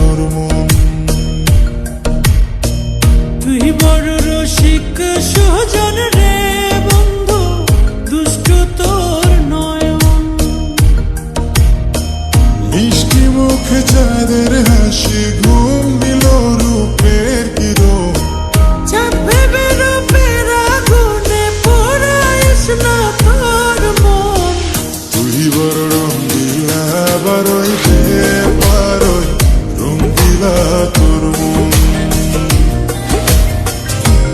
তোর মন। তুই বড় রসিক সুজন রে বন্ধু, দুষ্ট তোর নয়ন। মিষ্টি মুখে চাঁদের হাসি, ঘুম দিল রূপের কিরণ। চাঁদ ভেবে রূপের আগুনে পোড়াইস না তোর মন। তুই বড় রঙ্গিলা, বারোই দে পারই রঙ্গিলা তোর মন।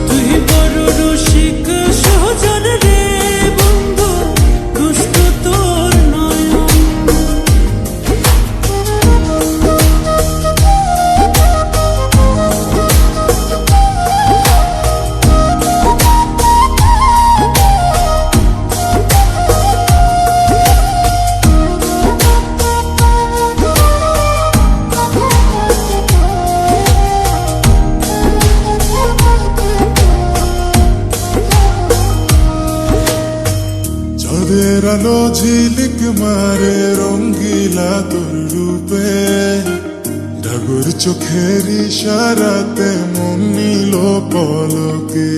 তুই বড় রসিক সুজন রে বন্ধু, দুষ্ট তোর নয়ন। চাঁদের আলো ঝিলিক মারে রঙ্গিলা তোর রূপে। ডাগর চোখের ইশারাতে মন নিল পলকে।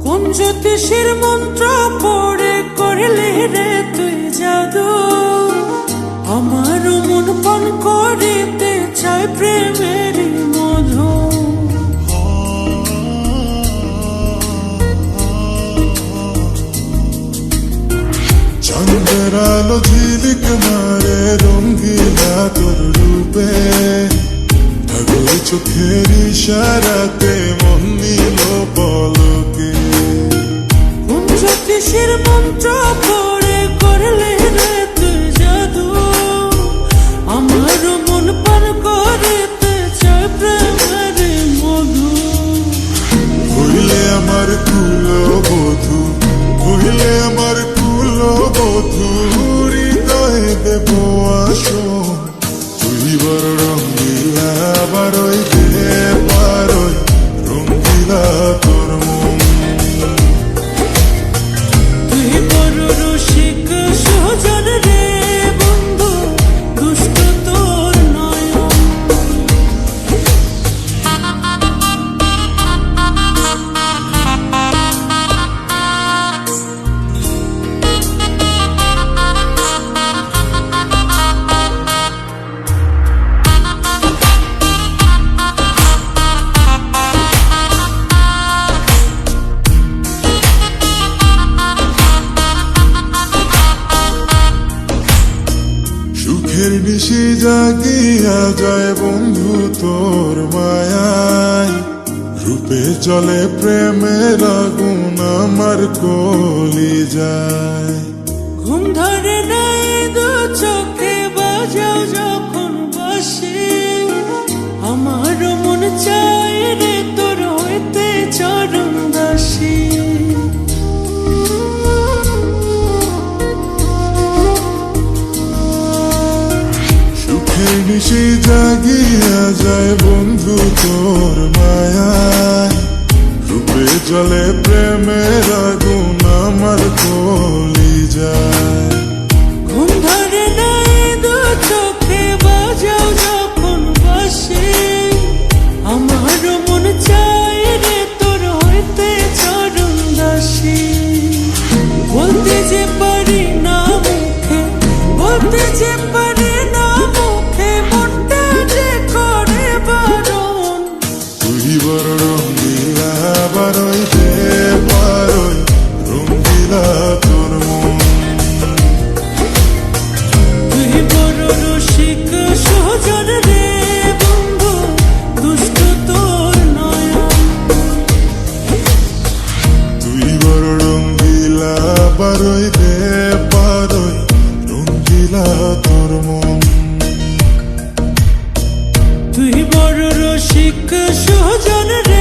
কোন জ্যোতিষীর মন্ত্র পড়ে করলে রে তুই জাদু, আমার মন পান করিতে চায় প্রেমের মধু। চাঁদের আলো ঝিলিক মারে রঙ্গিলা তোর রূপে। ডাগর চোখের ইশারাতে মন নিল পলকে। কোন জ্যোতিষীর মন্ত্র পড়ে করলে রে তুই জাদু, আমার মন পান করিতে চায় প্রেমের মধু। হইলে আমার কুলো বধূ, হইলে আমার কুলো বধূ, হৃদয়ে দেব আসন। তুই বড় রঙ্গিলা, বারোই দে পারই রঙ্গিলা তোর মন। তুই বড় রসিক সুজন রে বন্ধু, দুষ্ট তোর নয়ন। সুখের নিশি জাগিয়া যায় বন্ধু তোর মায়ায়। রূপে চলে প্রেমের আগুন আমার কলি যায়। ঘুম ধরে নাই দু চোখে বাজাও যখন বাসি, আমার মন চায় রে তোর হইতে চরণ দাসী। সুখের নিশি জাগিয়া যায় বন্ধু তোর মায়ায়। রূপে চলে প্রেমের আগুন আমার কলি যায়। ঘুম ধরে নাই দু চোখে বাজাও যখন বাসি, আমার মন চায় রে তোর হইতে চরণ দাসী। বলতে যে পারি না মুখে, বলতে যে পারি না মুখে, মনটা যে করে বারণ। তুই বড় রঙ্গিলা, বারোই দে পারই রঙ্গিলা তোর মন। তুই বড় রসিক সুজন রে বন্ধু, দুষ্ট তোর নয়ন। তুই বড় রঙ্গিলা, বারোই দে পারই রঙ্গিলা তোর মন। তুই বড় রসিক সুজন রে